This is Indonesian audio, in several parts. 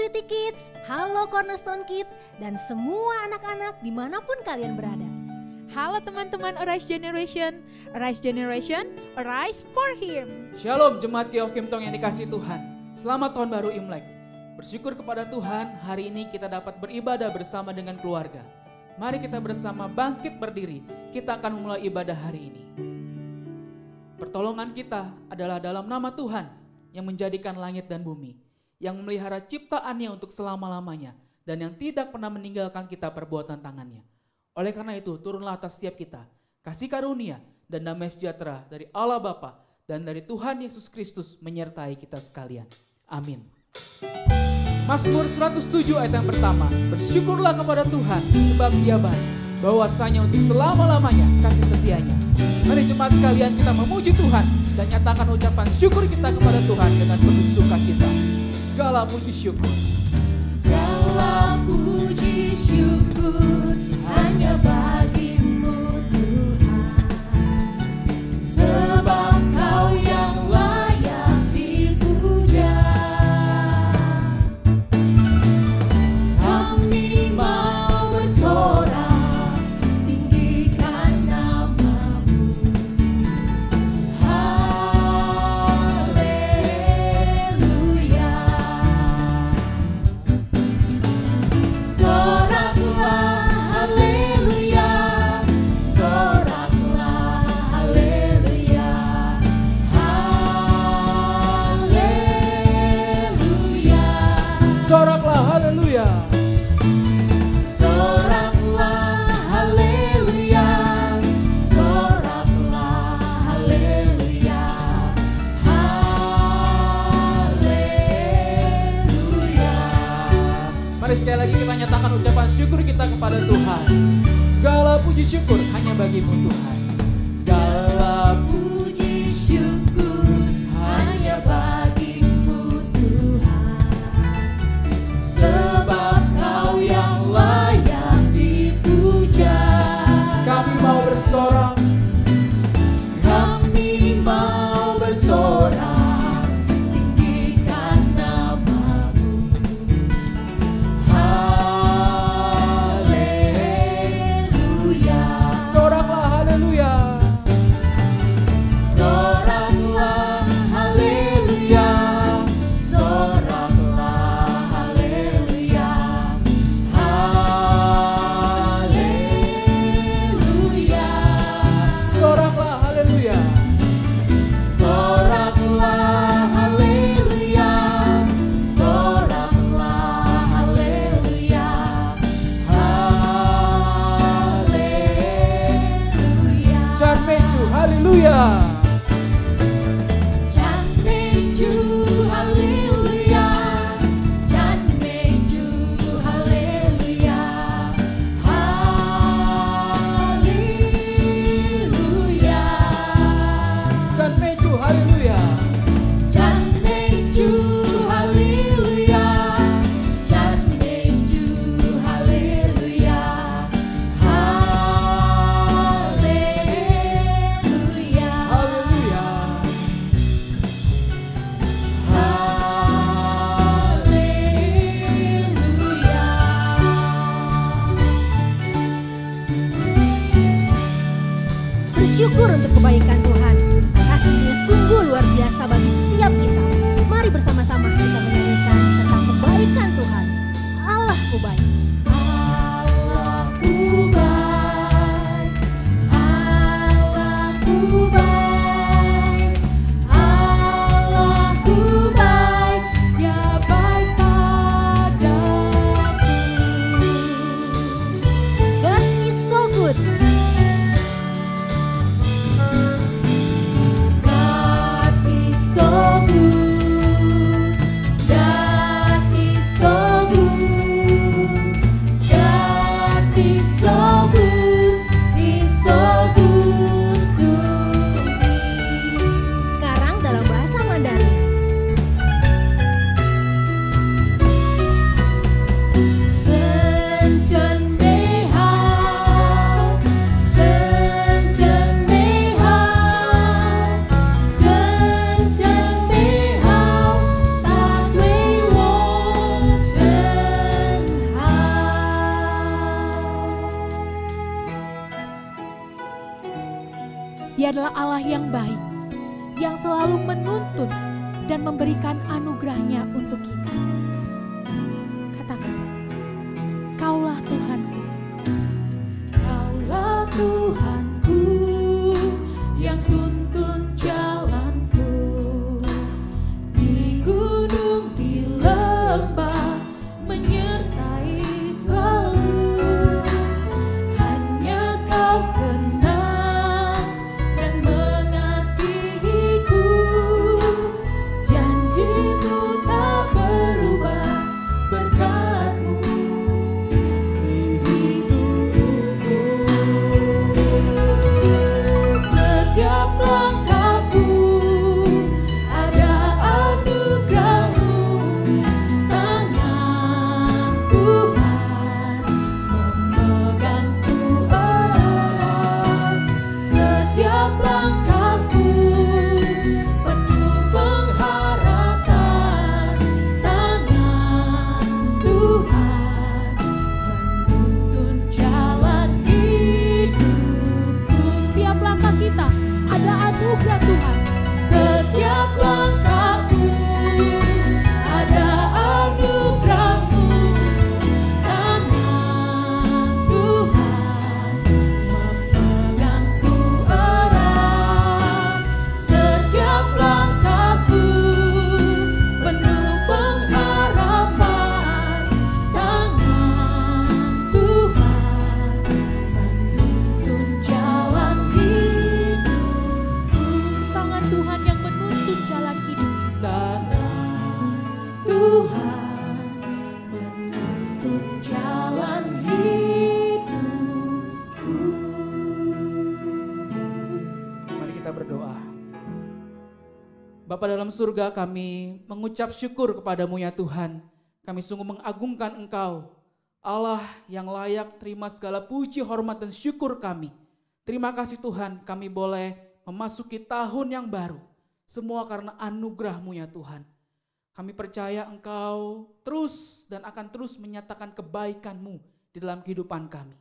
Sweety Kids, halo Cornerstone Kids, dan semua anak-anak dimanapun kalian berada. Halo teman-teman Arise Generation, Arise for Him. Shalom Jemaat Geof Kim Tong yang dikasihi Tuhan. Selamat Tahun Baru Imlek. Bersyukur kepada Tuhan, hari ini kita dapat beribadah bersama dengan keluarga. Mari kita bersama bangkit berdiri, kita akan memulai ibadah hari ini. Pertolongan kita adalah dalam nama Tuhan yang menjadikan langit dan bumi, yang memelihara ciptaannya untuk selama-lamanya, dan yang tidak pernah meninggalkan kita perbuatan tangannya. Oleh karena itu, turunlah atas setiap kita kasih karunia dan damai sejahtera dari Allah Bapa dan dari Tuhan Yesus Kristus menyertai kita sekalian. Amin. Mazmur 107 ayat yang pertama. Bersyukurlah kepada Tuhan sebab Dia baik, bahwasanya untuk selama-lamanya kasih setianya. Mari jemaat sekalian kita memuji Tuhan dan nyatakan ucapan syukur kita kepada Tuhan dengan penuh sukacita. Segala puji syukur. Segala puji syukur hanya bagimu Tuhan, sebab Kau yang layak dipuja. Kami mau bersorak, tinggikan nama-Mu. Haleluya. Soraklah haleluya, soraklah haleluya, haleluya. Soraklah haleluya. Soraklah haleluya, soraklah haleluya, haleluya. Mari sekali lagi kita nyatakan ucapan syukur kita kepada Tuhan. Segala puji syukur hanya bagimu Tuhan. Segala puji syukur hanya bagimu Tuhan, sebab Kau yang layak dipuja. Kami mau bersorak, Kami mau bersorak, tinggikan nama-Mu. Haleluya. soraklah haleluya. Soraklah haleluya, soraklah haleluya, haleluya. Soraklah haleluya. Soraklah haleluya, soraklah haleluya, haleluya. Chan Mecu haleluya. Chan Meju haleluya, Chan Meju haleluya, haleluya. Chan Mecu haleluya. Chan Meju haleluya, Chan Meju haleluya, haleluya. Haleluya. Bersyukur untuk kebaikan Tuhan, kasih-Nya sungguh luar biasa bagi setiap kita. Mari bersama-sama kita menyanyikan tentang kebaikan Tuhan. Allahku baik. Allahku baik, Allahku baik, Allahku baik, Dia baik padaku. God is so good. Dia adalah Allah yang baik, yang selalu menuntun dan memberikan anugerahnya untuk kita. Katakan, Kaulah Tuhanku. Kaulah Tuhanku yang tuntun jalanku, di gunung di lembah menyertai selalu. Hanya Kau kenal dan mengasihiku, janji-Mu tak berubah, berkat-Mu di hidupku. Setiap langkahku ada anugerah-Mu, tangan Tuhan memegangku erat. Setiap langkahku penuh pengharapan, tangan Tuhan menuntun jalan hidupku. Setiap langkah kita ada anugerah Tuhan. Setiap langkahku ada anugerah-Mu, tangan Tuhan memegangku erat. Setiap langkahku penuh pengharapan, tangan Tuhan menuntun jalan hidupku. Tangan Tuhan yang menuntun jalan hidup kita. Tuhan menuntun jalan hidupku. Mari kita berdoa. Bapa dalam surga, kami mengucap syukur kepadamu ya Tuhan. Kami sungguh mengagungkan Engkau, Allah yang layak terima segala puji, hormat dan syukur kami. Terima kasih Tuhan, kami boleh memasuki tahun yang baru. Semua karena anugerah-Mu ya Tuhan. Kami percaya Engkau terus dan akan terus menyatakan kebaikan-Mu di dalam kehidupan kami.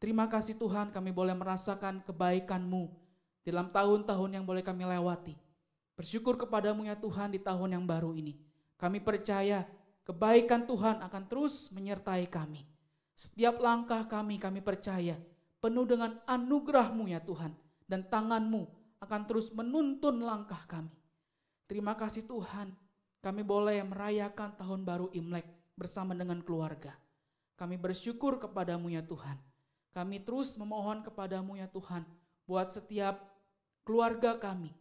Terima kasih Tuhan, kami boleh merasakan kebaikan-Mu dalam tahun-tahun yang boleh kami lewati. Bersyukur kepadamu ya Tuhan di tahun yang baru ini. Kami percaya kebaikan Tuhan akan terus menyertai kami. Setiap langkah kami percaya penuh dengan anugerah-Mu ya Tuhan. Dan tangan-Mu akan terus menuntun langkah kami. Terima kasih Tuhan, kami boleh merayakan tahun baru Imlek bersama dengan keluarga. Kami bersyukur kepadamu ya Tuhan. Kami terus memohon kepadamu ya Tuhan, buat setiap keluarga kami.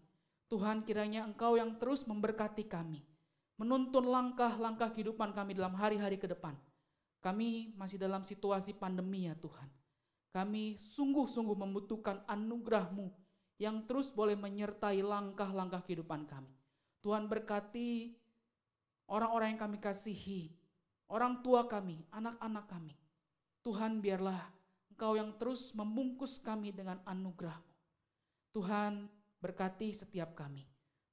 Tuhan, kiranya Engkau yang terus memberkati kami, menuntun langkah-langkah kehidupan kami dalam hari-hari ke depan. Kami masih dalam situasi pandemi ya Tuhan. Kami sungguh-sungguh membutuhkan anugerah-Mu yang terus boleh menyertai langkah-langkah kehidupan kami. Tuhan, berkati orang-orang yang kami kasihi, orang tua kami, anak-anak kami. Tuhan, biarlah Engkau yang terus membungkus kami dengan anugerah-Mu. Tuhan, berkati setiap kami.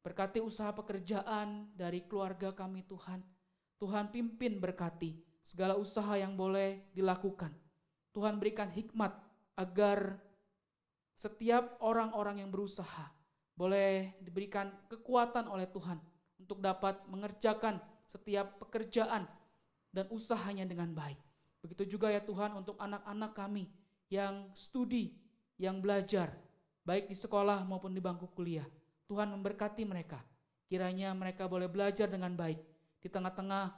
Berkati usaha pekerjaan dari keluarga kami Tuhan. Tuhan, pimpin berkati segala usaha yang boleh dilakukan. Tuhan, berikan hikmat agar setiap orang-orang yang berusaha boleh diberikan kekuatan oleh Tuhan untuk dapat mengerjakan setiap pekerjaan dan usahanya dengan baik. Begitu juga ya Tuhan untuk anak-anak kami yang studi, yang belajar, baik di sekolah maupun di bangku kuliah. Tuhan memberkati mereka. Kiranya mereka boleh belajar dengan baik. Di tengah-tengah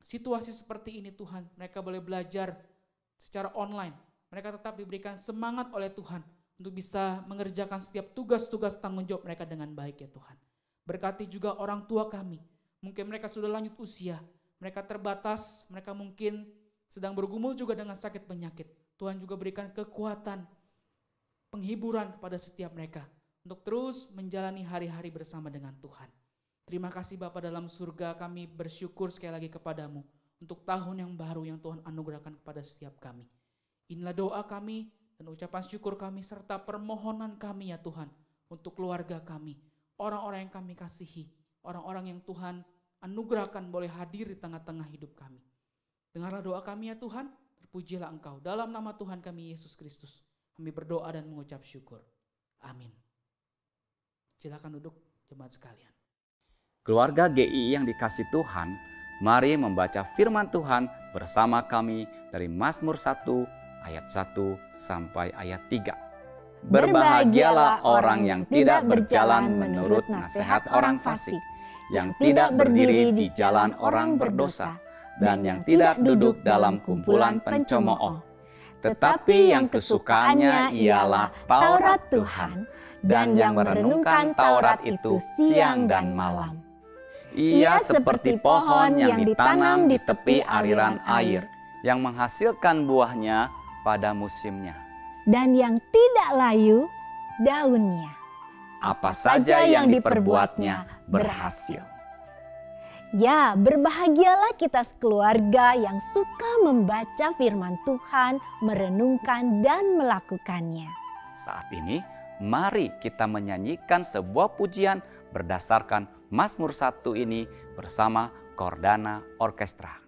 situasi seperti ini Tuhan, mereka boleh belajar secara online. Mereka tetap diberikan semangat oleh Tuhan untuk bisa mengerjakan setiap tugas-tugas tanggung jawab mereka dengan baik ya Tuhan. Berkati juga orang tua kami. Mungkin mereka sudah lanjut usia, mereka terbatas, mereka mungkin sedang bergumul juga dengan sakit penyakit. Tuhan juga berikan kekuatan, penghiburan kepada setiap mereka untuk terus menjalani hari-hari bersama dengan Tuhan. Terima kasih Bapa dalam surga, kami bersyukur sekali lagi kepadamu untuk tahun yang baru yang Tuhan anugerahkan kepada setiap kami. Inilah doa kami dan ucapan syukur kami serta permohonan kami ya Tuhan untuk keluarga kami, orang-orang yang kami kasihi, orang-orang yang Tuhan anugerahkan boleh hadir di tengah-tengah hidup kami. Dengarlah doa kami ya Tuhan, terpujilah Engkau. Dalam nama Tuhan kami Yesus Kristus, kami berdoa dan mengucap syukur. Amin. Silakan duduk jemaat sekalian. Keluarga GI yang dikasih Tuhan, mari membaca firman Tuhan bersama kami dari Mazmur 1 ayat 1 sampai ayat 3. Berbahagialah orang yang tidak berjalan menurut nasihat orang fasik, yang tidak berdiri di jalan orang berdosa, dan yang tidak duduk dalam kumpulan pencemooh. Tetapi yang kesukaannya ialah Taurat Tuhan, dan yang merenungkan Taurat itu siang dan malam. Ia seperti pohon yang ditanam di tepi aliran air, yang menghasilkan buahnya pada musimnya. Dan yang tidak layu daunnya. Apa saja yang diperbuatnya berhasil. Ya, berbahagialah kita sekeluarga yang suka membaca firman Tuhan, merenungkan dan melakukannya. Saat ini, mari kita menyanyikan sebuah pujian berdasarkan Mazmur 1 ini bersama Cordana Orkestra.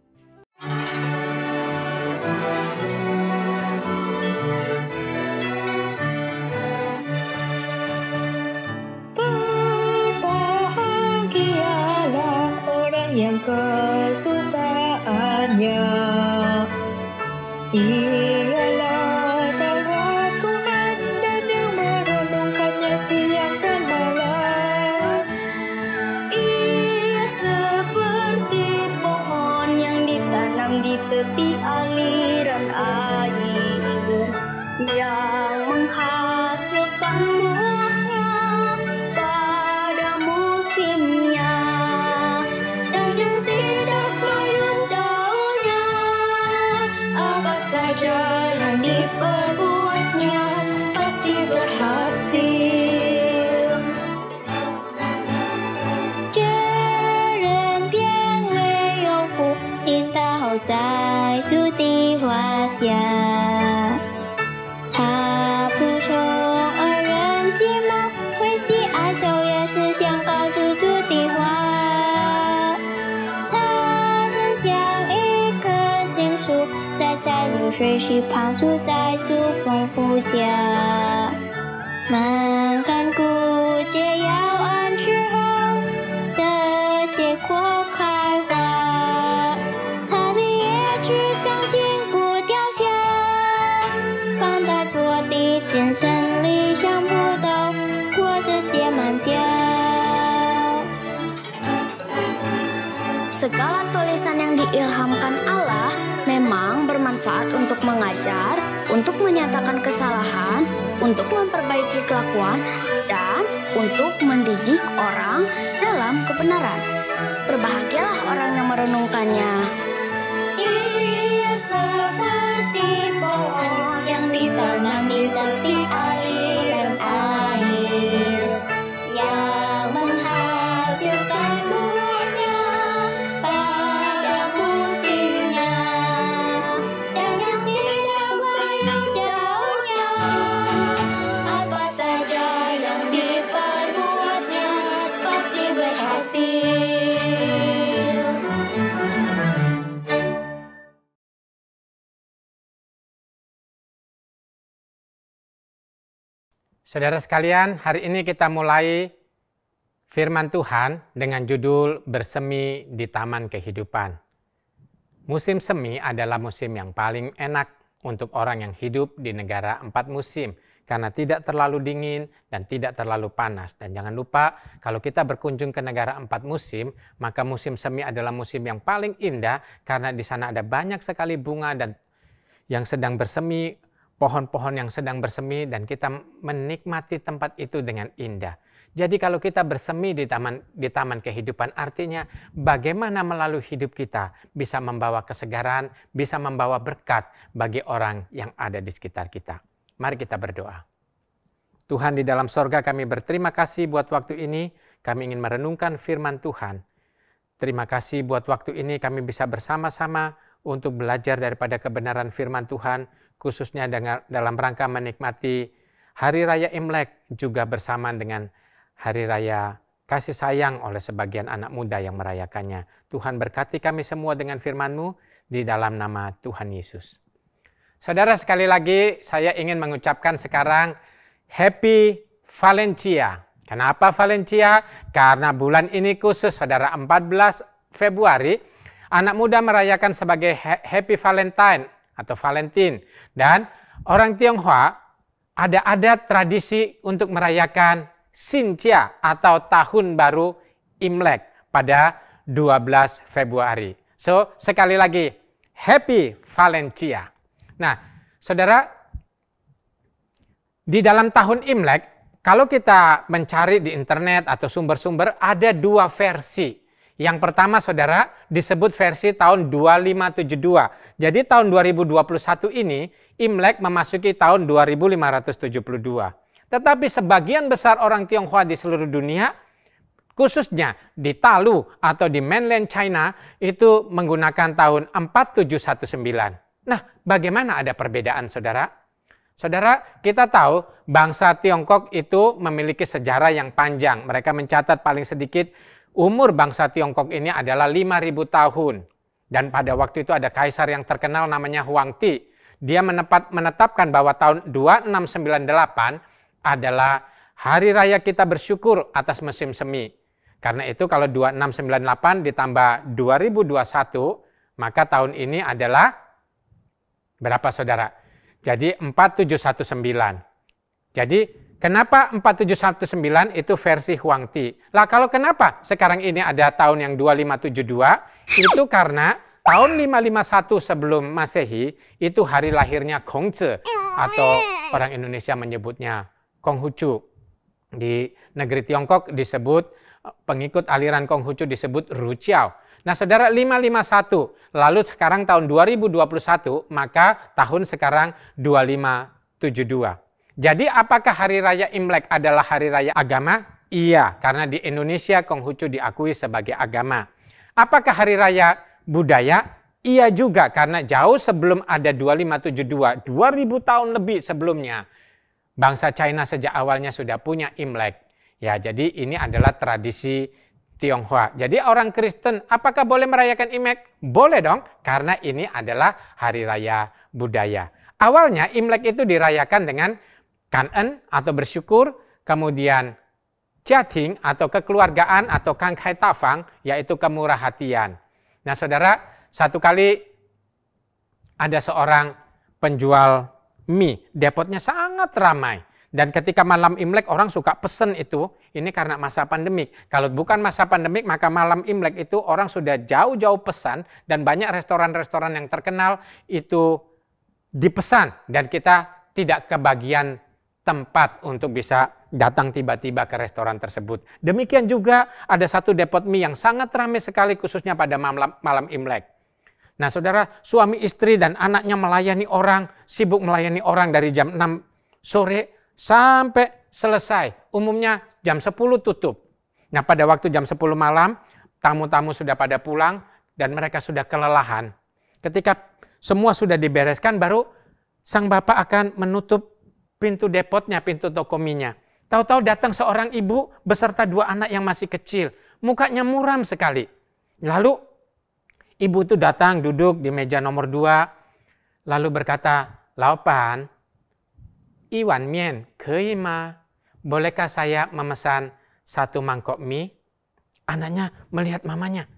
Berbahagialah orang yang kesukaannya ialah Taurat Tuhan, dan yang merenungkannya siang dan malam. Ia seperti pohon yang ditanam di tepi aliran air, yang menghasilkan buahnya pada musimnya, dan yang tidak layu daunnya. Apa saja yang diperbuatnya pasti berhasil. 这人变为有福，因他在主的花下。他不说恶人寂寞，会喜爱昼夜时想高处主的花。他曾像一棵金树，在流水溪旁，住在主丰富家。满干枯竭要按时候的结果开花，它的叶子长紧不掉下，放在做的尖顺里像葡萄，果子结满家。 Segala tulisan yang diilhamkan Allah memang bermanfaat untuk mengajar, untuk menyatakan kesalahan, untuk memperbaiki kelakuan, dan untuk mendidik orang dalam kebenaran. Berbahagialah orang yang merenungkannya. Ia seperti pohon yang ditanam di tepi aliran air, yang menghasilkan buahnya pada musimnya, dan yang tidak layu daunnya. Apa saja yang diperbuatnya pasti berhasil. Saudara sekalian, hari ini kita mulai firman Tuhan dengan judul Bersemi di Taman Kehidupan. Musim semi adalah musim yang paling enak untuk orang yang hidup di negara 4 musim, karena tidak terlalu dingin dan tidak terlalu panas. Dan jangan lupa, kalau kita berkunjung ke negara 4 musim, maka musim semi adalah musim yang paling indah, karena di sana ada banyak sekali bunga dan yang sedang bersemi, pohon-pohon yang sedang bersemi, dan kita menikmati tempat itu dengan indah. Jadi kalau kita bersemi di taman kehidupan, artinya bagaimana melalui hidup kita bisa membawa kesegaran, bisa membawa berkat bagi orang yang ada di sekitar kita. Mari kita berdoa. Tuhan di dalam sorga, kami berterima kasih buat waktu ini, kami ingin merenungkan firman Tuhan. Terima kasih buat waktu ini kami bisa bersama-sama untuk belajar daripada kebenaran firman Tuhan, khususnya dalam rangka menikmati Hari Raya Imlek, juga bersamaan dengan Hari Raya Kasih Sayang oleh sebagian anak muda yang merayakannya. Tuhan berkati kami semua dengan firman-Mu di dalam nama Tuhan Yesus. Saudara, sekali lagi saya ingin mengucapkan sekarang Happy Valencia. Kenapa Valencia? Karena bulan ini khusus, saudara, 14 Februari, anak muda merayakan sebagai Happy Valentine atau Valentine. Dan orang Tionghoa ada tradisi untuk merayakan Xinjia atau Tahun Baru Imlek pada 12 Februari. So, sekali lagi, Happy Valencia. Nah, saudara, di dalam tahun Imlek, kalau kita mencari di internet atau sumber-sumber, ada dua versi. Yang pertama, saudara, disebut versi tahun 2572. Jadi tahun 2021 ini, Imlek memasuki tahun 2572. Tetapi sebagian besar orang Tionghoa di seluruh dunia, khususnya di Talu atau di mainland China, itu menggunakan tahun 4719. Nah, bagaimana ada perbedaan, saudara? Saudara, kita tahu bangsa Tiongkok itu memiliki sejarah yang panjang. Mereka mencatat paling sedikit umur bangsa Tiongkok ini adalah 5.000 tahun. Dan pada waktu itu ada kaisar yang terkenal namanya Huangti. Dia menetapkan bahwa tahun 2698 adalah hari raya kita bersyukur atas musim semi. Karena itu kalau 2698 ditambah 2021, maka tahun ini adalah berapa, saudara? Jadi 4719. Jadi kenapa 4719 itu versi Huangti? Lah kalau kenapa sekarang ini ada tahun yang 2572? Itu karena tahun 551 sebelum Masehi itu hari lahirnya Kongzi atau orang Indonesia menyebutnya Konghucu. Di negeri Tiongkok disebut, pengikut aliran Konghucu disebut Ruqiao. Nah, saudara, 551, lalu sekarang tahun 2021, maka tahun sekarang 2572. Jadi apakah hari raya Imlek adalah hari raya agama? Iya, karena di Indonesia Konghucu diakui sebagai agama. Apakah hari raya budaya? Iya juga, karena jauh sebelum ada 2572, 2000 tahun lebih sebelumnya, bangsa China sejak awalnya sudah punya Imlek. Ya, jadi ini adalah tradisi Tionghoa. Jadi orang Kristen apakah boleh merayakan Imlek? Boleh dong, karena ini adalah hari raya budaya. Awalnya Imlek itu dirayakan dengan Kan'en atau bersyukur, kemudian Jiating atau kekeluargaan atau Kangkai Tafang, yaitu kemurah hatian. Nah, saudara, satu kali ada seorang penjual mie, depotnya sangat ramai. Dan ketika malam Imlek orang suka pesen itu, ini karena masa pandemik. Kalau bukan masa pandemik, maka malam Imlek itu orang sudah jauh-jauh pesan, dan banyak restoran-restoran yang terkenal itu dipesan, dan kita tidak kebagian tempat untuk bisa datang tiba-tiba ke restoran tersebut. Demikian juga ada satu depot mie yang sangat ramai sekali khususnya pada malam Imlek. Nah, saudara, suami istri dan anaknya melayani orang, sibuk melayani orang dari jam 6 sore sampai selesai. Umumnya jam 10 tutup. Nah, pada waktu jam 10 malam, tamu-tamu sudah pada pulang dan mereka sudah kelelahan. Ketika semua sudah dibereskan, baru sang bapak akan menutup pintu depotnya, pintu toko mie-nya. Tahu-tahu datang seorang ibu beserta 2 anak yang masih kecil. Mukanya muram sekali. Lalu ibu itu datang duduk di meja nomor 2, lalu berkata, "Laopan, Iwan mien, kei ma? Bolehkah saya memesan 1 mangkok mie?" Anaknya melihat mamanya.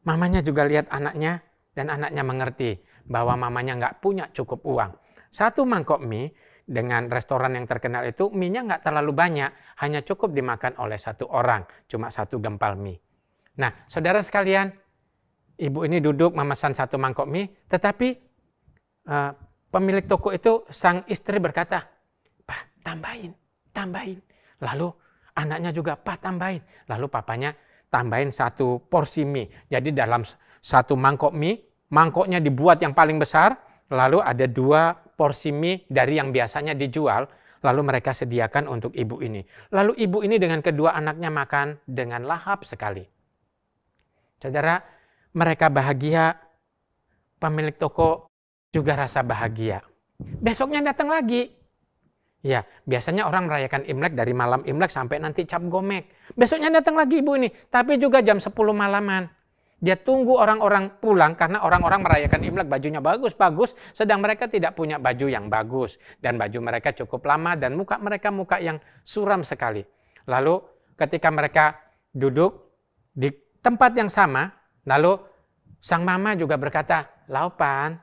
Mamanya juga lihat anaknya, dan anaknya mengerti bahwa mamanya nggak punya cukup uang. 1 mangkok mie dengan restoran yang terkenal itu, mie-nya nggak terlalu banyak, hanya cukup dimakan oleh 1 orang, cuma 1 gempal mie. Nah, saudara sekalian, ibu ini duduk memesan 1 mangkok mie, tetapi pemilik toko itu, sang istri berkata, "Pak, tambahin. Lalu anaknya juga, "Pak, tambahin." Lalu papanya tambahin 1 porsi mie. Jadi dalam 1 mangkok mie, mangkoknya dibuat yang paling besar, lalu ada 2 porsi mie dari yang biasanya dijual, lalu mereka sediakan untuk ibu ini. Lalu ibu ini dengan kedua anaknya makan dengan lahap sekali. Saudara, mereka bahagia, pemilik toko juga rasa bahagia. Besoknya datang lagi. Ya, biasanya orang merayakan Imlek dari malam Imlek sampai nanti Cap Gomek. Besoknya datang lagi ibu ini, tapi juga jam 10 malaman. Dia tunggu orang-orang pulang karena orang-orang merayakan Imlek bajunya bagus-bagus, sedang mereka tidak punya baju yang bagus. Dan baju mereka cukup lama dan muka mereka muka yang suram sekali. Lalu ketika mereka duduk di tempat yang sama, lalu sang mama juga berkata, "Laupan,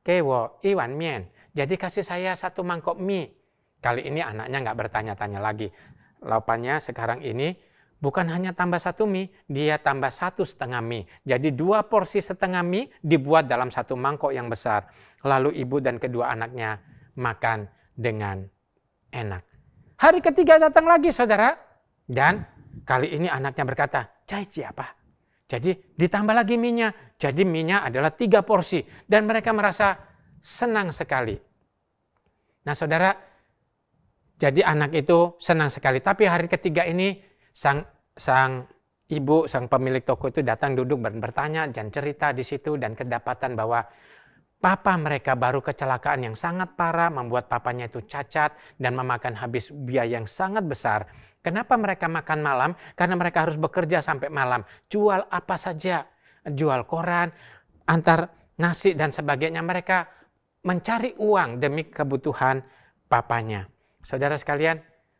kewo, iwan mien." Jadi kasih saya 1 mangkok mie. Kali ini anaknya nggak bertanya-tanya lagi. Laupannya sekarang ini bukan hanya tambah 1 mie, dia tambah 1,5 mie. Jadi 2 porsi setengah mie dibuat dalam 1 mangkok yang besar. Lalu ibu dan kedua anaknya makan dengan enak. Hari ketiga datang lagi saudara. Dan kali ini anaknya berkata, "Cai apa?" Jadi ditambah lagi mie-nya. Jadi mie-nya adalah 3 porsi. Dan mereka merasa senang sekali. Nah saudara, jadi anak itu senang sekali. Tapi hari ketiga ini sang ibu, sang pemilik toko itu datang duduk dan bertanya dan cerita di situ dan kedapatan bahwa papa mereka baru kecelakaan yang sangat parah, membuat papanya itu cacat dan memakan habis biaya yang sangat besar. Kenapa mereka makan malam? Karena mereka harus bekerja sampai malam. Jual apa saja, jual koran, antar nasi dan sebagainya. Mereka mencari uang demi kebutuhan papanya. Saudara sekalian,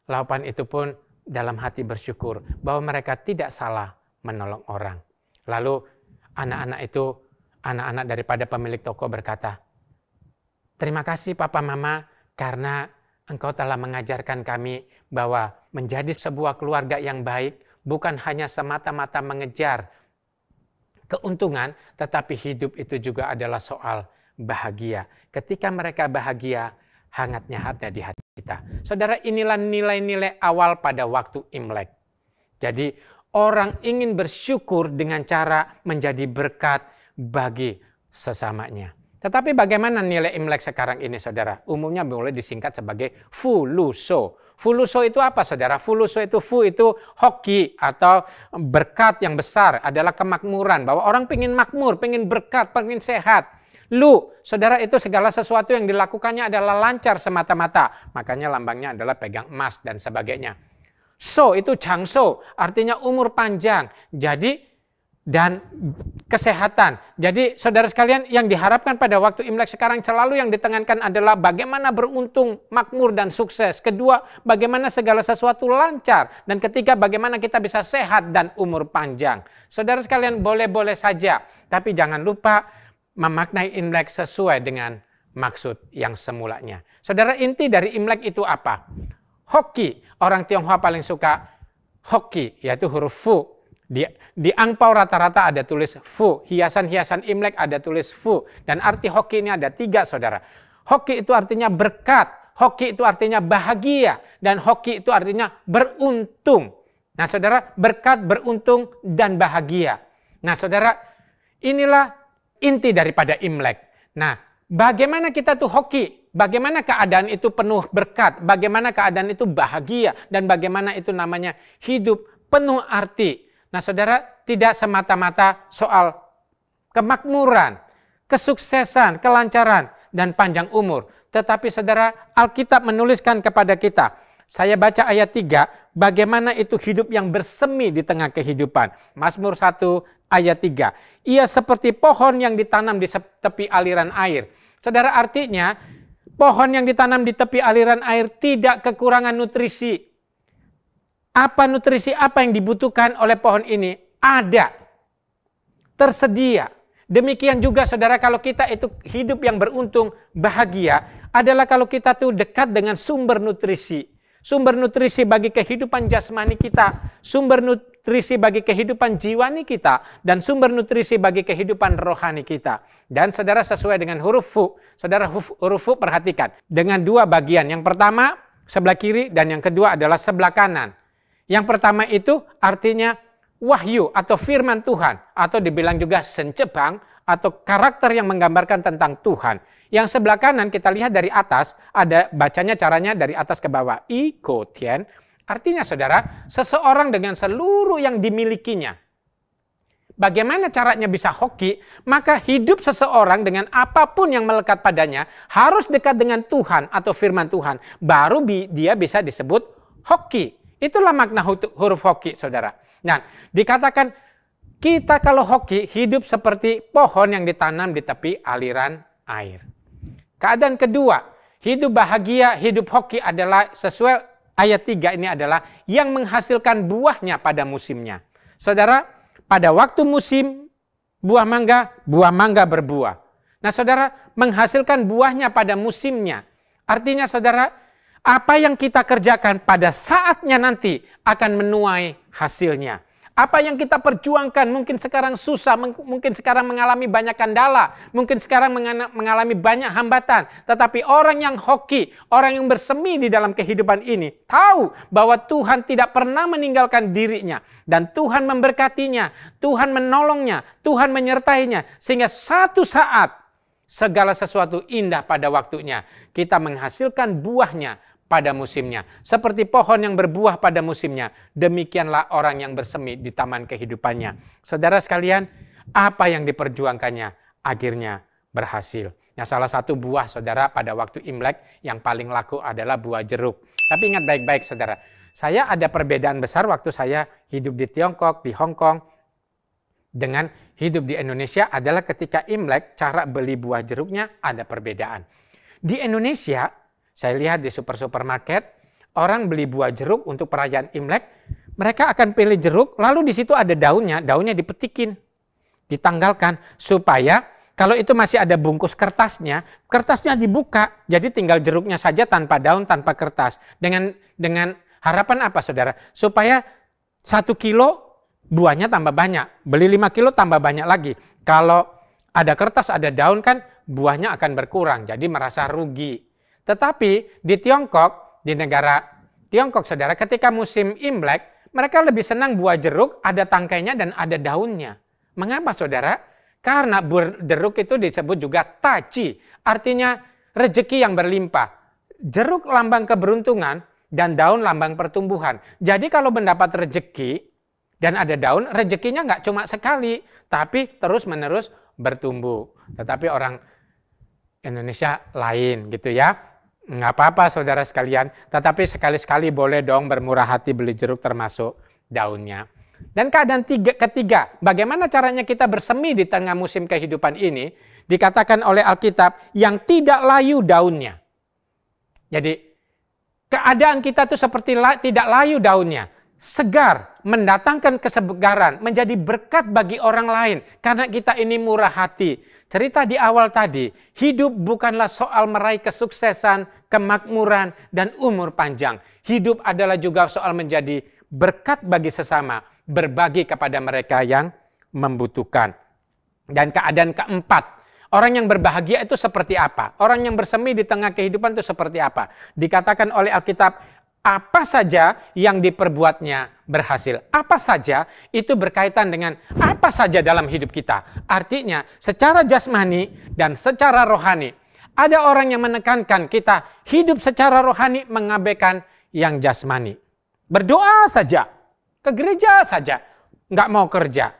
Laupan itu pun dalam hati bersyukur bahwa mereka tidak salah menolong orang. Lalu anak-anak daripada pemilik toko berkata, "Terima kasih Papa Mama karena engkau telah mengajarkan kami bahwa menjadi sebuah keluarga yang baik bukan hanya semata-mata mengejar keuntungan, tetapi hidup itu juga adalah soal bahagia. Ketika mereka bahagia, hangatnya hati di hati kita." Saudara, inilah nilai-nilai awal pada waktu Imlek. Jadi orang ingin bersyukur dengan cara menjadi berkat bagi sesamanya. Tetapi bagaimana nilai Imlek sekarang ini saudara? Umumnya boleh disingkat sebagai fuluso. Fuluso itu apa saudara? Fuluso itu, itu hoki atau berkat yang besar, adalah kemakmuran. Bahwa orang pengen makmur, pengen berkat, pengen sehat. Lu, saudara, itu segala sesuatu yang dilakukannya adalah lancar semata-mata. Makanya lambangnya adalah pegang emas dan sebagainya. So, itu jangso, artinya umur panjang. Jadi, dan kesehatan. Jadi, saudara sekalian, yang diharapkan pada waktu Imlek sekarang selalu yang ditekankan adalah bagaimana beruntung, makmur, dan sukses. Kedua, bagaimana segala sesuatu lancar. Dan ketiga, bagaimana kita bisa sehat dan umur panjang. Saudara sekalian, boleh-boleh saja. Tapi jangan lupa memaknai Imlek sesuai dengan maksud yang semulanya. Saudara, inti dari Imlek itu apa? Hoki. Orang Tionghoa paling suka hoki, yaitu huruf fu. Di angpau rata-rata ada tulis fu. Hiasan-hiasan Imlek ada tulis fu. Dan arti hoki ini ada 3 saudara. Hoki itu artinya berkat. Hoki itu artinya bahagia. Dan hoki itu artinya beruntung. Nah saudara, berkat, beruntung, dan bahagia. Nah saudara, inilah inti daripada Imlek. Nah, bagaimana kita tuh hoki? Bagaimana keadaan itu penuh berkat? Bagaimana keadaan itu bahagia? Dan bagaimana itu namanya hidup penuh arti? Nah, saudara, tidak semata-mata soal kemakmuran, kesuksesan, kelancaran, dan panjang umur. Tetapi saudara, Alkitab menuliskan kepada kita. Saya baca ayat 3, bagaimana itu hidup yang bersemi di tengah kehidupan. Mazmur 1 ayat 3. Ia seperti pohon yang ditanam di tepi aliran air. Saudara, artinya pohon yang ditanam di tepi aliran air tidak kekurangan nutrisi. Apa nutrisi apa yang dibutuhkan oleh pohon ini? Ada. Tersedia. Demikian juga saudara, kalau kita itu hidup yang beruntung, bahagia, adalah kalau kita tuh dekat dengan sumber nutrisi. Sumber nutrisi bagi kehidupan jasmani kita, sumber nutrisi bagi kehidupan jiwani kita, dan sumber nutrisi bagi kehidupan rohani kita. Dan saudara, sesuai dengan huruf fu, saudara huruf fu perhatikan. Dengan 2 bagian, yang pertama sebelah kiri dan yang kedua adalah sebelah kanan. Yang pertama itu artinya wahyu atau firman Tuhan, atau dibilang juga sencebang atau karakter yang menggambarkan tentang Tuhan. Yang sebelah kanan kita lihat dari atas, ada bacanya caranya dari atas ke bawah. I ko tian, artinya saudara, seseorang dengan seluruh yang dimilikinya. Bagaimana caranya bisa hoki? Maka hidup seseorang dengan apapun yang melekat padanya harus dekat dengan Tuhan atau firman Tuhan. Baru dia bisa disebut hoki. Itulah makna huruf hoki, saudara. Nah, dikatakan Kita kalau hoki hidup seperti pohon yang ditanam di tepi aliran air. Keadaan kedua, hidup bahagia, hidup hoki adalah sesuai ayat 3 ini adalah yang menghasilkan buahnya pada musimnya. Saudara, pada waktu musim buah mangga berbuah. Nah saudara, menghasilkan buahnya pada musimnya. Artinya saudara, apa yang kita kerjakan pada saatnya nanti akan menuai hasilnya. Apa yang kita perjuangkan mungkin sekarang susah, mungkin sekarang mengalami banyak kendala, mungkin sekarang mengalami banyak hambatan. Tetapi orang yang hoki, orang yang bersemi di dalam kehidupan ini, tahu bahwa Tuhan tidak pernah meninggalkan dirinya. Dan Tuhan memberkatinya, Tuhan menolongnya, Tuhan menyertainya. Sehingga satu saat segala sesuatu indah pada waktunya. Kita menghasilkan buahnya pada musimnya. Seperti pohon yang berbuah pada musimnya, demikianlah orang yang bersemi di taman kehidupannya. Saudara sekalian, apa yang diperjuangkannya akhirnya berhasil. Nah, salah satu buah saudara pada waktu Imlek yang paling laku adalah buah jeruk. Tapi ingat baik-baik saudara, saya ada perbedaan besar waktu saya hidup di Tiongkok, di Hong Kong, dengan hidup di Indonesia adalah ketika Imlek, cara beli buah jeruknya ada perbedaan. Di Indonesia, saya lihat di supermarket, orang beli buah jeruk untuk perayaan Imlek, mereka akan pilih jeruk, lalu di situ ada daunnya dipetikin, ditanggalkan, supaya kalau itu masih ada bungkus kertasnya dibuka, jadi tinggal jeruknya saja tanpa daun, tanpa kertas. Dengan harapan apa saudara? Supaya 1 kilo buahnya tambah banyak, beli 5 kilo tambah banyak lagi. Kalau ada kertas, ada daun kan buahnya akan berkurang, jadi merasa rugi. Tetapi di Tiongkok, di negara Tiongkok saudara, ketika musim Imlek, mereka lebih senang buah jeruk, ada tangkainya dan ada daunnya. Mengapa saudara? Karena buah jeruk itu disebut juga taci, artinya rezeki yang berlimpah. Jeruk lambang keberuntungan dan daun lambang pertumbuhan. Jadi kalau mendapat rezeki dan ada daun, rezekinya nggak cuma sekali, tapi terus-menerus bertumbuh. Tetapi orang Indonesia lain gitu ya. Nggak apa-apa saudara sekalian, tetapi sekali-sekali boleh dong bermurah hati beli jeruk termasuk daunnya. Dan keadaan ketiga, bagaimana caranya kita bersemi di tengah musim kehidupan ini, dikatakan oleh Alkitab yang tidak layu daunnya. Jadi keadaan kita tuh seperti tidak layu daunnya, segar, mendatangkan kesegaran, menjadi berkat bagi orang lain karena kita ini murah hati. Cerita di awal tadi, hidup bukanlah soal meraih kesuksesan, kemakmuran, dan umur panjang. Hidup adalah juga soal menjadi berkat bagi sesama, berbagi kepada mereka yang membutuhkan. Dan keadaan keempat, orang yang berbahagia itu seperti apa? Orang yang bersemi di tengah kehidupan itu seperti apa? Dikatakan oleh Alkitab, apa saja yang diperbuatnya berhasil. Apa saja itu berkaitan dengan apa saja dalam hidup kita. Artinya secara jasmani dan secara rohani. Ada orang yang menekankan kita hidup secara rohani mengabaikan yang jasmani. Berdoa saja, ke gereja saja, nggak mau kerja.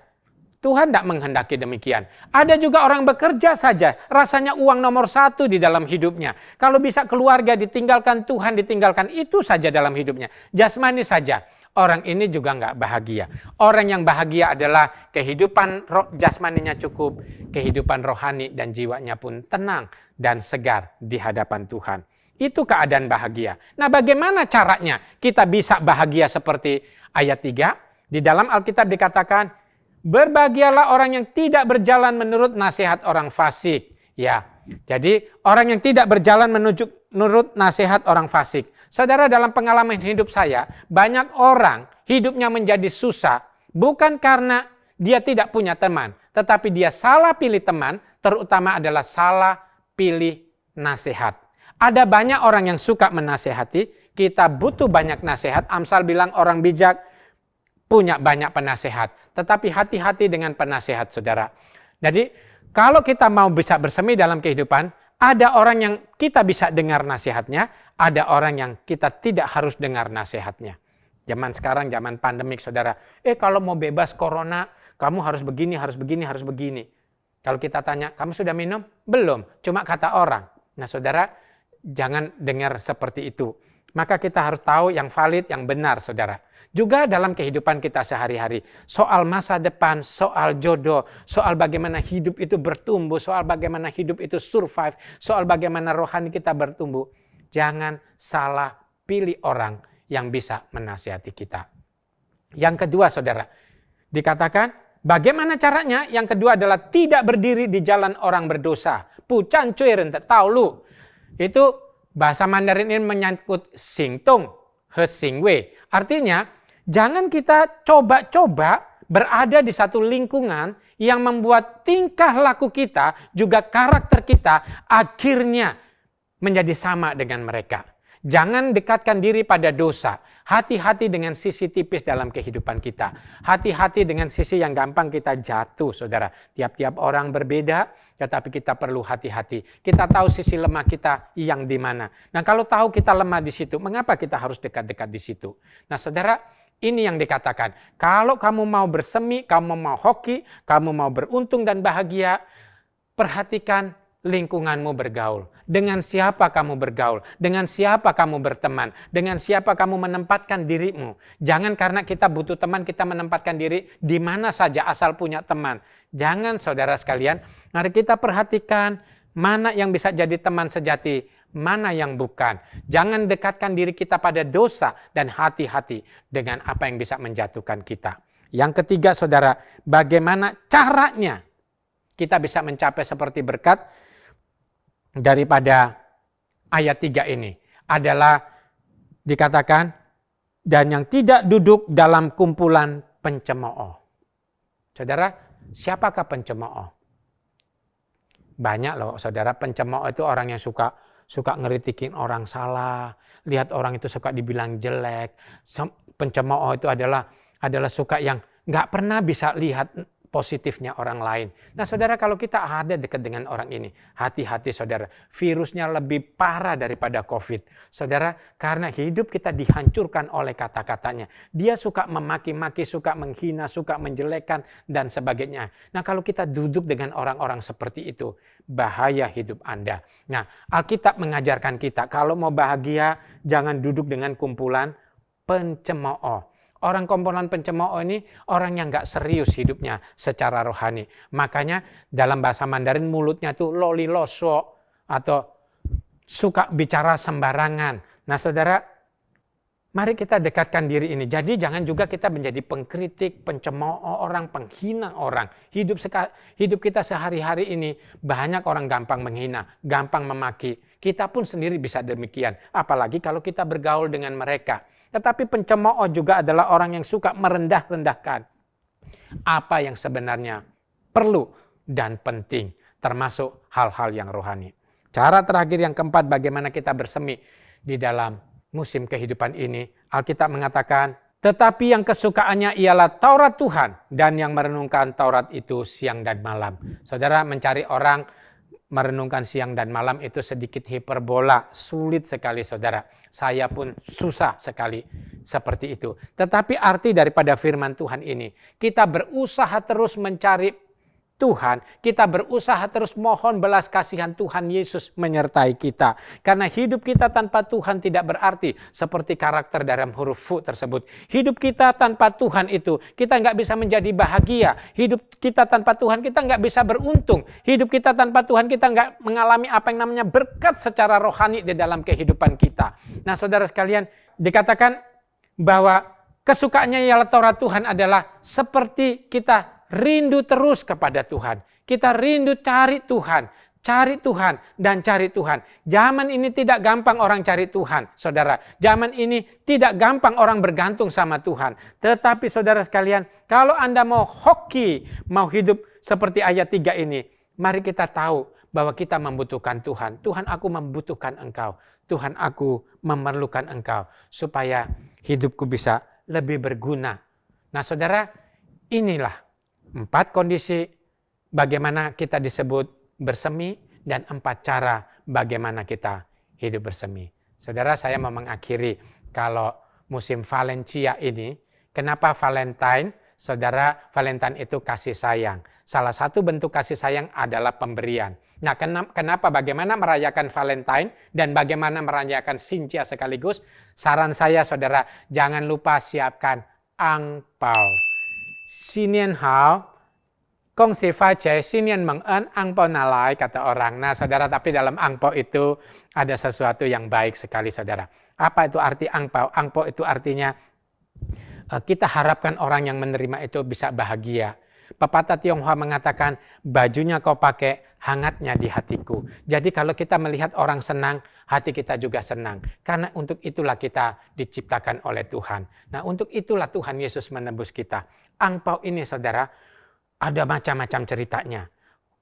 Tuhan tidak menghendaki demikian. Ada juga orang bekerja saja, rasanya uang nomor 1 di dalam hidupnya. Kalau bisa keluarga ditinggalkan, Tuhan ditinggalkan, itu saja dalam hidupnya. Jasmani saja, orang ini juga nggak bahagia. Orang yang bahagia adalah kehidupan jasmaninya cukup, kehidupan rohani dan jiwanya pun tenang dan segar di hadapan Tuhan. Itu keadaan bahagia. Nah, bagaimana caranya kita bisa bahagia seperti ayat 3? Di dalam Alkitab dikatakan, berbahagialah orang yang tidak berjalan menurut nasihat orang fasik. Ya, jadi orang yang tidak berjalan menurut nasihat orang fasik. Saudara, dalam pengalaman hidup saya, banyak orang hidupnya menjadi susah bukan karena dia tidak punya teman, tetapi dia salah pilih teman, terutama adalah salah pilih nasihat. Ada banyak orang yang suka menasehati, kita butuh banyak nasihat. Amsal bilang orang bijak punya banyak penasehat, tetapi hati-hati dengan penasehat saudara. Jadi kalau kita mau bisa bersemi dalam kehidupan, ada orang yang kita bisa dengar nasihatnya, ada orang yang kita tidak harus dengar nasihatnya. Zaman sekarang, zaman pandemik saudara, kalau mau bebas corona, kamu harus begini, harus begini, harus begini. Kalau kita tanya, kamu sudah minum? Belum, cuma kata orang. Nah saudara, jangan dengar seperti itu. Maka kita harus tahu yang valid, yang benar, saudara. Juga dalam kehidupan kita sehari-hari, soal masa depan, soal jodoh, soal bagaimana hidup itu bertumbuh, soal bagaimana hidup itu survive, soal bagaimana rohani kita bertumbuh. Jangan salah pilih orang yang bisa menasihati kita. Yang kedua, saudara, dikatakan bagaimana caranya? Yang kedua adalah tidak berdiri di jalan orang berdosa. Pucan cuy rentet tahu lu. Itu bahasa Mandarin ini menyangkut singtung, he singwei. Artinya, jangan kita coba-coba berada di satu lingkungan yang membuat tingkah laku kita, juga karakter kita, akhirnya menjadi sama dengan mereka. Jangan dekatkan diri pada dosa. Hati-hati dengan sisi tipis dalam kehidupan kita. Hati-hati dengan sisi yang gampang kita jatuh, saudara. Tiap-tiap orang berbeda, tetapi kita perlu hati-hati. Kita tahu sisi lemah kita yang di mana. Nah, kalau tahu kita lemah di situ, mengapa kita harus dekat-dekat di situ? Nah, saudara, ini yang dikatakan. Kalau kamu mau bersemi, kamu mau hoki, kamu mau beruntung dan bahagia, perhatikan lingkunganmu bergaul. Dengan siapa kamu bergaul? Dengan siapa kamu berteman? Dengan siapa kamu menempatkan dirimu? Jangan karena kita butuh teman, kita menempatkan diri di mana saja asal punya teman. Jangan, saudara sekalian. Mari kita perhatikan mana yang bisa jadi teman sejati, mana yang bukan. Jangan dekatkan diri kita pada dosa dan hati-hati dengan apa yang bisa menjatuhkan kita. Yang ketiga, saudara, bagaimana caranya kita bisa mencapai seperti berkat daripada ayat 3 ini adalah dikatakan, dan yang tidak duduk dalam kumpulan pencemooh. Saudara, siapakah pencemooh? Banyak loh, saudara. Pencemooh itu orang yang suka ngeritikin orang salah, lihat orang itu suka dibilang jelek. Pencemooh itu adalah suka yang nggak pernah bisa lihat positifnya orang lain. Nah, saudara, kalau kita ada dekat dengan orang ini, hati-hati, saudara. Virusnya lebih parah daripada COVID. Saudara, karena hidup kita dihancurkan oleh kata-katanya. Dia suka memaki-maki, suka menghina, suka menjelekan, dan sebagainya. Nah, kalau kita duduk dengan orang-orang seperti itu, bahaya hidup Anda. Nah, Alkitab mengajarkan kita, kalau mau bahagia, jangan duduk dengan kumpulan pencemooh. Orang kumpulan pencemooh ini orang yang nggak serius hidupnya secara rohani. Makanya dalam bahasa Mandarin mulutnya tuh loliloso atau suka bicara sembarangan. Nah, saudara, mari kita dekatkan diri ini. Jadi jangan juga kita menjadi pengkritik, pencemooh orang, penghina orang. Hidup kita sehari-hari ini banyak orang gampang menghina, gampang memaki. Kita pun sendiri bisa demikian. Apalagi kalau kita bergaul dengan mereka. Tetapi pencemooh juga adalah orang yang suka merendah-rendahkan apa yang sebenarnya perlu dan penting, termasuk hal-hal yang rohani. Cara terakhir yang keempat, bagaimana kita bersemi di dalam musim kehidupan ini. Alkitab mengatakan, tetapi yang kesukaannya ialah Taurat Tuhan, dan yang merenungkan Taurat itu siang dan malam. Saudara, mencari orang merenungkan siang dan malam itu sedikit hiperbola, sulit sekali, saudara. Saya pun susah sekali seperti itu. Tetapi arti daripada firman Tuhan ini, kita berusaha terus mencari Tuhan, kita berusaha terus mohon belas kasihan Tuhan Yesus menyertai kita. Karena hidup kita tanpa Tuhan tidak berarti seperti karakter dalam huruf Fu tersebut. Hidup kita tanpa Tuhan itu, kita nggak bisa menjadi bahagia. Hidup kita tanpa Tuhan, kita nggak bisa beruntung. Hidup kita tanpa Tuhan, kita nggak mengalami apa yang namanya berkat secara rohani di dalam kehidupan kita. Nah, saudara sekalian, dikatakan bahwa kesukaannya ialah Taurat Tuhan adalah seperti kita rindu terus kepada Tuhan. Kita rindu cari Tuhan, dan cari Tuhan. Zaman ini tidak gampang orang cari Tuhan, saudara. Zaman ini tidak gampang orang bergantung sama Tuhan. Tetapi saudara sekalian, kalau Anda mau hoki, mau hidup seperti ayat 3 ini, mari kita tahu bahwa kita membutuhkan Tuhan. Tuhan, aku membutuhkan Engkau. Tuhan, aku memerlukan Engkau supaya hidupku bisa lebih berguna. Nah, saudara, inilah 4 kondisi bagaimana kita disebut bersemi dan 4 cara bagaimana kita hidup bersemi. Saudara, saya mau mengakhiri kalau musim Valencia ini, kenapa Valentine? Saudara, Valentine itu kasih sayang. Salah satu bentuk kasih sayang adalah pemberian. Nah, kenapa bagaimana merayakan Valentine dan bagaimana merayakan Xinjia sekaligus? Saran saya saudara, jangan lupa siapkan angpao. Xinian hao, Gong xi fa jie, Xinian meng en, angpao nalai, kata orang. Nah saudara, tapi dalam angpao itu ada sesuatu yang baik sekali saudara. Apa itu arti angpao? Angpao itu artinya kita harapkan orang yang menerima itu bisa bahagia. Pepatah Tionghoa mengatakan, bajunya kau pakai, hangatnya di hatiku. Jadi kalau kita melihat orang senang, hati kita juga senang. Karena untuk itulah kita diciptakan oleh Tuhan. Nah untuk itulah Tuhan Yesus menebus kita. Angpao ini saudara, ada macam-macam ceritanya.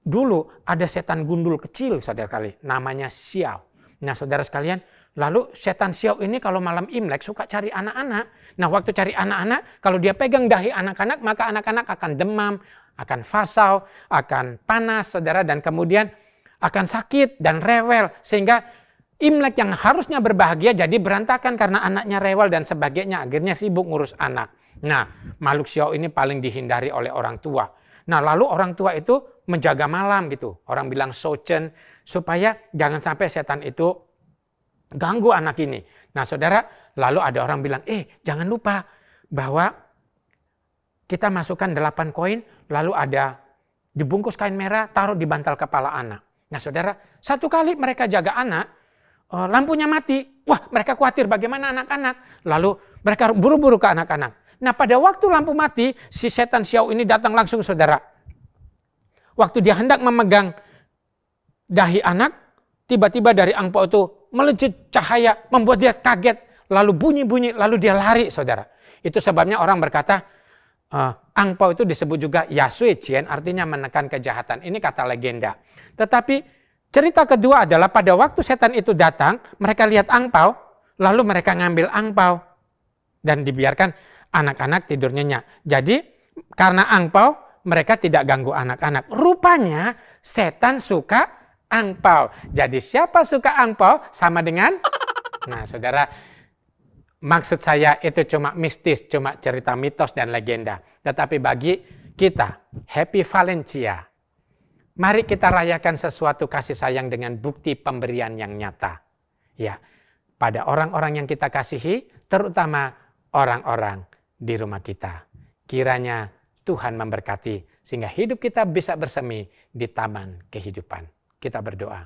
Dulu ada setan gundul kecil saudara kali, namanya Xiao. Nah saudara sekalian, lalu setan Xiao ini kalau malam Imlek suka cari anak-anak. Nah waktu cari anak-anak, kalau dia pegang dahi anak-anak, maka anak-anak akan demam, akan fasau, akan panas saudara, dan kemudian akan sakit dan rewel. Sehingga Imlek yang harusnya berbahagia jadi berantakan karena anaknya rewel dan sebagainya. Akhirnya sibuk ngurus anak. Nah makhluk Xiao ini paling dihindari oleh orang tua. Nah lalu orang tua itu menjaga malam gitu. Orang bilang sochen, supaya jangan sampai setan itu ganggu anak ini. Nah saudara, lalu ada orang bilang, jangan lupa bahwa kita masukkan 8 koin, lalu ada dibungkus kain merah, taruh di bantal kepala anak. Nah saudara, satu kali mereka jaga anak, lampunya mati. Wah mereka khawatir bagaimana anak-anak. Lalu mereka buru-buru ke anak-anak. Nah pada waktu lampu mati, si setan Xiao ini datang langsung saudara. Waktu dia hendak memegang dahi anak, tiba-tiba dari angpao itu melejit cahaya, membuat dia kaget, lalu bunyi-bunyi, lalu dia lari saudara. Itu sebabnya orang berkata, angpao itu disebut juga Yasui Jian, artinya menekan kejahatan. Ini kata legenda. Tetapi cerita kedua adalah pada waktu setan itu datang, mereka lihat angpao, lalu mereka ngambil angpao dan dibiarkan anak-anak tidur nyenyak. Jadi karena angpao, mereka tidak ganggu anak-anak. Rupanya setan suka angpao. Jadi siapa suka angpao sama dengan, nah saudara, maksud saya itu cuma mistis, cuma cerita mitos dan legenda. Tetapi bagi kita, Happy Valencia, mari kita rayakan sesuatu kasih sayang dengan bukti pemberian yang nyata. Ya, pada orang-orang yang kita kasihi, terutama orang-orang di rumah kita. Kiranya Tuhan memberkati sehingga hidup kita bisa bersemi di taman kehidupan. Kita berdoa.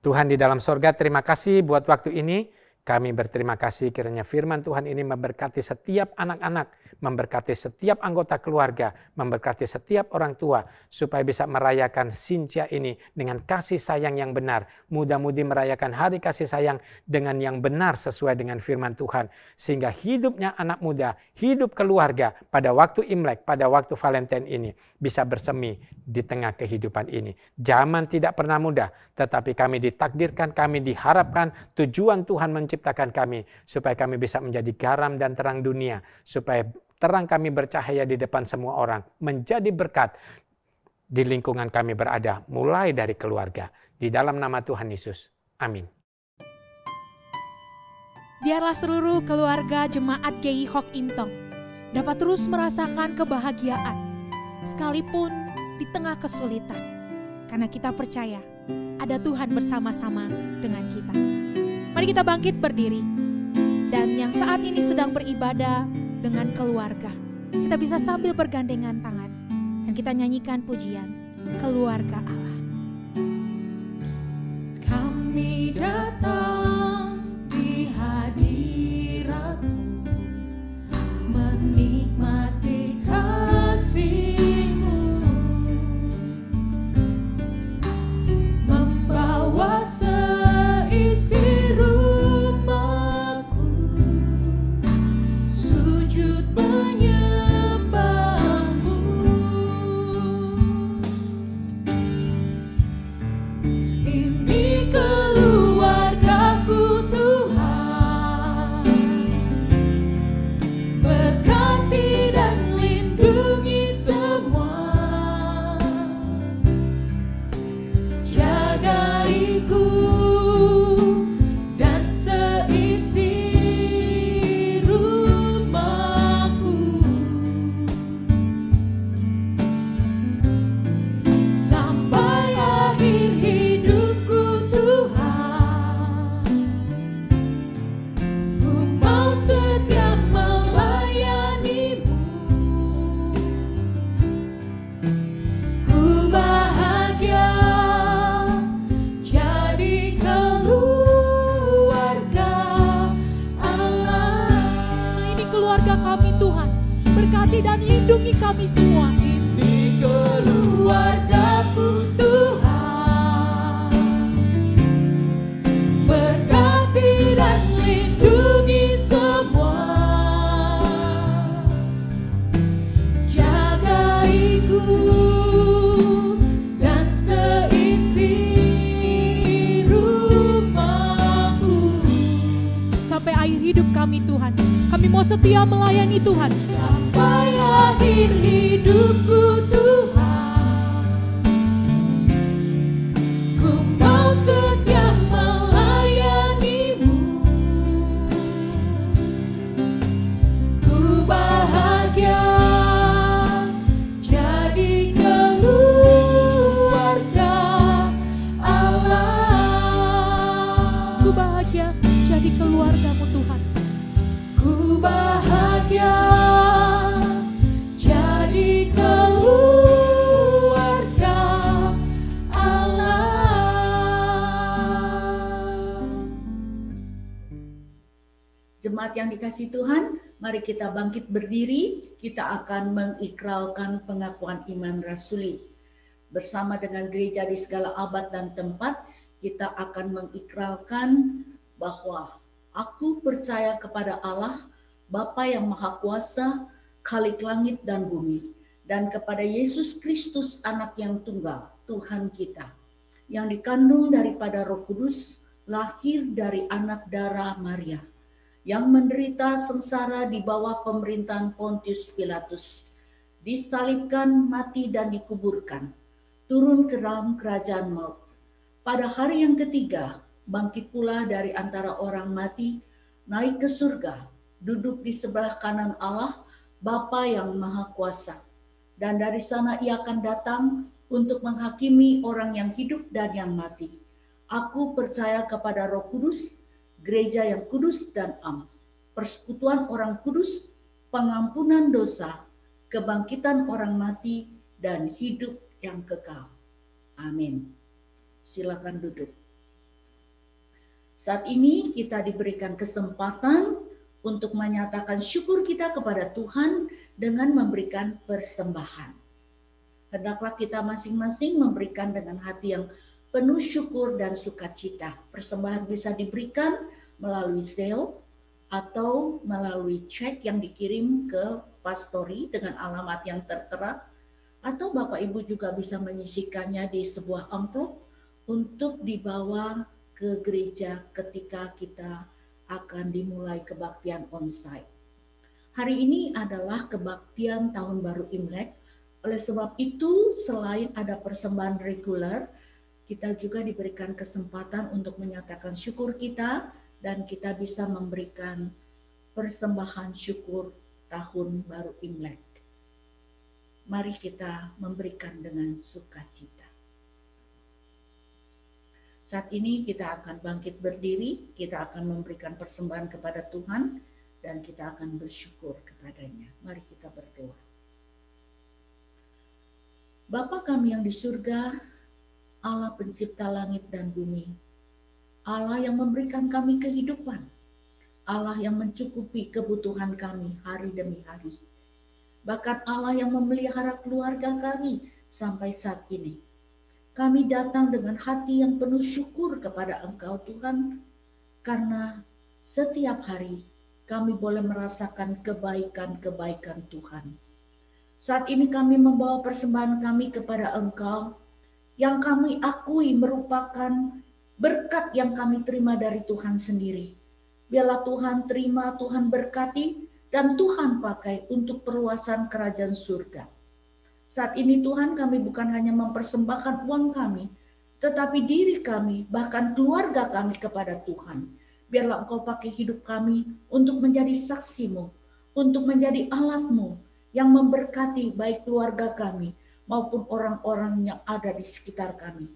Tuhan di dalam sorga, terima kasih buat waktu ini. Kami berterima kasih kiranya firman Tuhan ini memberkati setiap anak-anak, memberkati setiap anggota keluarga, memberkati setiap orang tua, supaya bisa merayakan Xinjia ini dengan kasih sayang yang benar. Mudah-mudi merayakan hari kasih sayang dengan yang benar sesuai dengan firman Tuhan. Sehingga hidupnya anak muda, hidup keluarga pada waktu Imlek, pada waktu Valentine ini bisa bersemi di tengah kehidupan ini. Zaman tidak pernah mudah, tetapi kami ditakdirkan, kami diharapkan, tujuan Tuhan menciptakan kami supaya kami bisa menjadi garam dan terang dunia, supaya terang kami bercahaya di depan semua orang, menjadi berkat di lingkungan kami berada, mulai dari keluarga. Di dalam nama Tuhan Yesus. Amin. Biarlah seluruh keluarga jemaat GI Hock Im Tong dapat terus merasakan kebahagiaan, sekalipun di tengah kesulitan. Karena kita percaya ada Tuhan bersama-sama dengan kita. Mari kita bangkit berdiri. Dan yang saat ini sedang beribadah dengan keluarga, kita bisa sambil bergandengan tangan dan kita nyanyikan pujian Keluarga Allah. Kami datang di hadirat-Mu, menikmati kasih-Mu, membawa seisi rumahku, sujud menyembah-Mu. berkati dan lindungi kami semua. Ini keluargaku Tuhan, berkati dan lindungi semua, jagaiku dan seisi rumahku. Sampai akhir hidup kami Tuhan, kami mau setia melayani Tuhan. Sampai akhir hidupku Tuhan, ku mau setia melayani-Mu. Ku bahagia jadi keluarga Allah. Ku bahagia jadi keluarga-Mu Tuhan. Ku bahagia jadi keluarga Allah. Jemaat yang dikasihi Tuhan, mari kita bangkit berdiri, kita akan mengikralkan pengakuan iman rasuli. Bersama dengan gereja di segala abad dan tempat, kita akan mengikralkan bahwa aku percaya kepada Allah, Bapa yang Maha Kuasa, Khalik langit dan bumi, dan kepada Yesus Kristus anak yang tunggal, Tuhan kita, yang dikandung daripada Roh Kudus, lahir dari anak darah Maria, yang menderita sengsara di bawah pemerintahan Pontius Pilatus, disalibkan, mati dan dikuburkan, turun ke dalam kerajaan maut. Pada hari yang ketiga, bangkit pula dari antara orang mati, naik ke surga, duduk di sebelah kanan Allah, Bapa yang Maha Kuasa. Dan dari sana Ia akan datang untuk menghakimi orang yang hidup dan yang mati. Aku percaya kepada Roh Kudus, gereja yang kudus dan am, persekutuan orang kudus, pengampunan dosa, kebangkitan orang mati, dan hidup yang kekal. Amin. Silakan duduk. Saat ini kita diberikan kesempatan untuk menyatakan syukur kita kepada Tuhan dengan memberikan persembahan. Hendaklah kita masing-masing memberikan dengan hati yang penuh syukur dan sukacita. Persembahan bisa diberikan melalui Zelle atau melalui cek yang dikirim ke pastori dengan alamat yang tertera, atau Bapak Ibu juga bisa menyisikannya di sebuah amplop untuk dibawa ke gereja ketika kita akan dimulai kebaktian onsite. Hari ini adalah kebaktian Tahun Baru Imlek. Oleh sebab itu, selain ada persembahan reguler, kita juga diberikan kesempatan untuk menyatakan syukur kita dan kita bisa memberikan persembahan syukur Tahun Baru Imlek. Mari kita memberikan dengan sukacita. Saat ini kita akan bangkit berdiri, kita akan memberikan persembahan kepada Tuhan, dan kita akan bersyukur kepadanya. Mari kita berdoa. Bapa kami yang di surga, Allah pencipta langit dan bumi, Allah yang memberikan kami kehidupan, Allah yang mencukupi kebutuhan kami hari demi hari. Bahkan Allah yang memelihara keluarga kami sampai saat ini. Kami datang dengan hati yang penuh syukur kepada Engkau Tuhan, karena setiap hari kami boleh merasakan kebaikan-kebaikan Tuhan. Saat ini kami membawa persembahan kami kepada Engkau, yang kami akui merupakan berkat yang kami terima dari Tuhan sendiri. Biarlah Tuhan terima, Tuhan berkati, dan Tuhan pakai untuk perluasan kerajaan surga. Saat ini Tuhan, kami bukan hanya mempersembahkan uang kami, tetapi diri kami, bahkan keluarga kami kepada Tuhan. Biarlah Engkau pakai hidup kami untuk menjadi saksi-Mu, untuk menjadi alat-Mu yang memberkati baik keluarga kami maupun orang-orang yang ada di sekitar kami.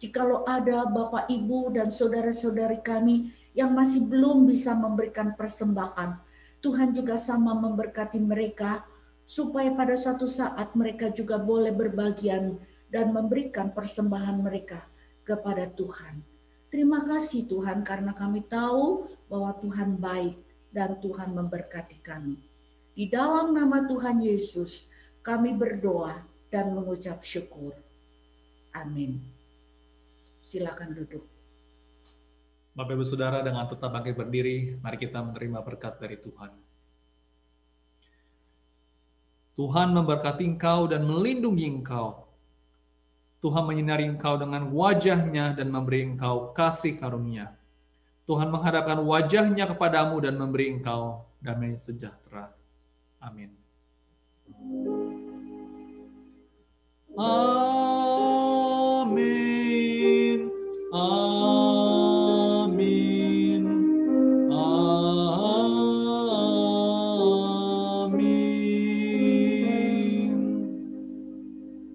Jikalau ada Bapak, Ibu, dan saudara-saudari kami yang masih belum bisa memberikan persembahan, Tuhan juga sama memberkati mereka, supaya pada suatu saat mereka juga boleh berbagian dan memberikan persembahan mereka kepada Tuhan. Terima kasih Tuhan, karena kami tahu bahwa Tuhan baik dan Tuhan memberkati kami. Di dalam nama Tuhan Yesus, kami berdoa dan mengucap syukur. Amin. Silakan duduk. Bapak Ibu Saudara, dengan tetap bangkit berdiri, mari kita menerima berkat dari Tuhan. Tuhan memberkati engkau dan melindungi engkau. Tuhan menyinari engkau dengan wajah-Nya dan memberi engkau kasih karunia. Tuhan menghadapkan wajah-Nya kepadamu dan memberi engkau damai sejahtera. Amin. Amin. Amin. Amin.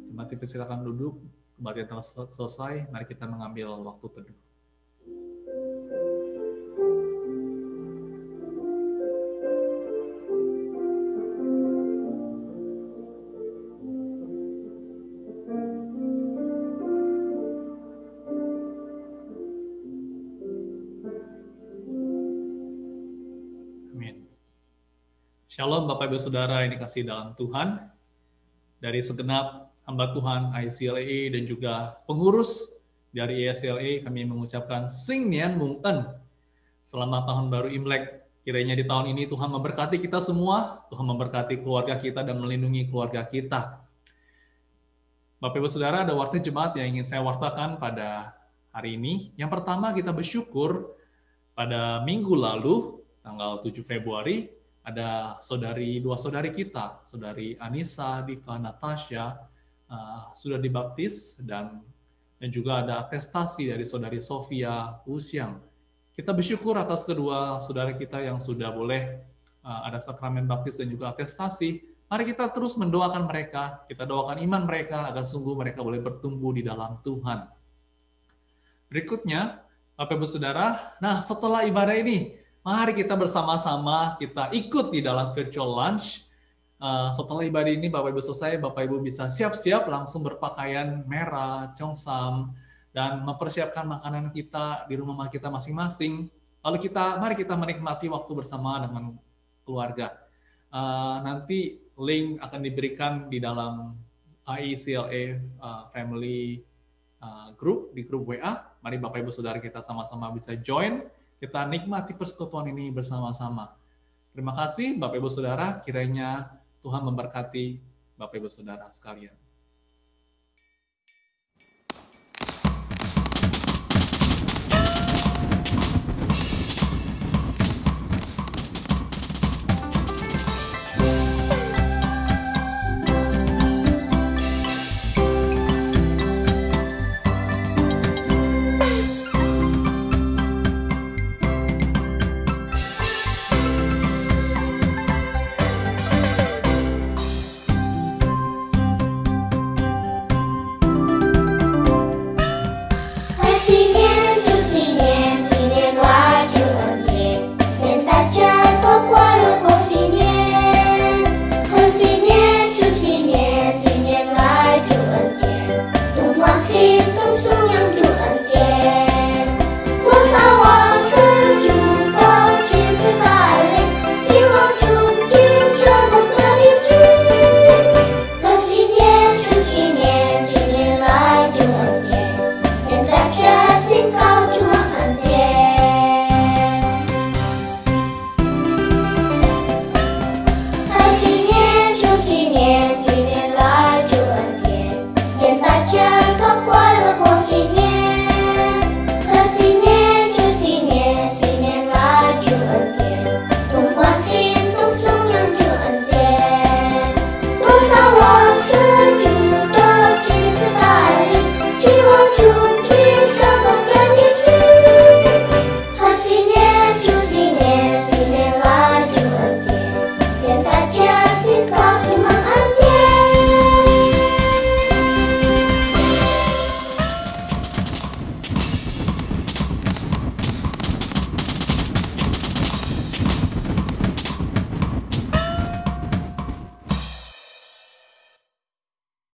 Jemaat TV silakan duduk. Kebaktian telah selesai. Mari kita mengambil waktu teduh. Shalom Bapak Ibu Saudara yang dikasihi dalam Tuhan. Dari segenap hamba Tuhan ICLA dan juga pengurus dari ICLA, kami mengucapkan Sing Nian Mung En. Selamat tahun baru Imlek. Kiranya di tahun ini Tuhan memberkati kita semua, Tuhan memberkati keluarga kita dan melindungi keluarga kita. Bapak Ibu Saudara, ada warta jemaat yang ingin saya wartakan pada hari ini. Yang pertama, kita bersyukur pada minggu lalu, tanggal 7 Februari, ada dua saudari kita, saudari Anissa, Diva, Natasha, sudah dibaptis, dan juga ada atestasi dari saudari Sofia Usyang. Kita bersyukur atas kedua saudara kita yang sudah boleh ada sakramen baptis dan juga atestasi. Mari kita terus mendoakan mereka, kita doakan iman mereka agar sungguh mereka boleh bertumbuh di dalam Tuhan. Berikutnya, Bapak Ibu Saudara, nah setelah ibadah ini, mari kita bersama-sama kita ikut di dalam virtual lunch. Setelah ibadah ini Bapak Ibu selesai, Bapak Ibu bisa siap-siap langsung berpakaian merah, congsam, dan mempersiapkan makanan kita di rumah kita masing-masing. Lalu mari kita menikmati waktu bersama dengan keluarga. Nanti link akan diberikan di dalam ICLA Family Group, di grup WA. Mari Bapak Ibu Saudara kita sama-sama bisa join. Kita nikmati persekutuan ini bersama-sama. Terima kasih Bapak Ibu Saudara, kiranya Tuhan memberkati Bapak Ibu Saudara sekalian.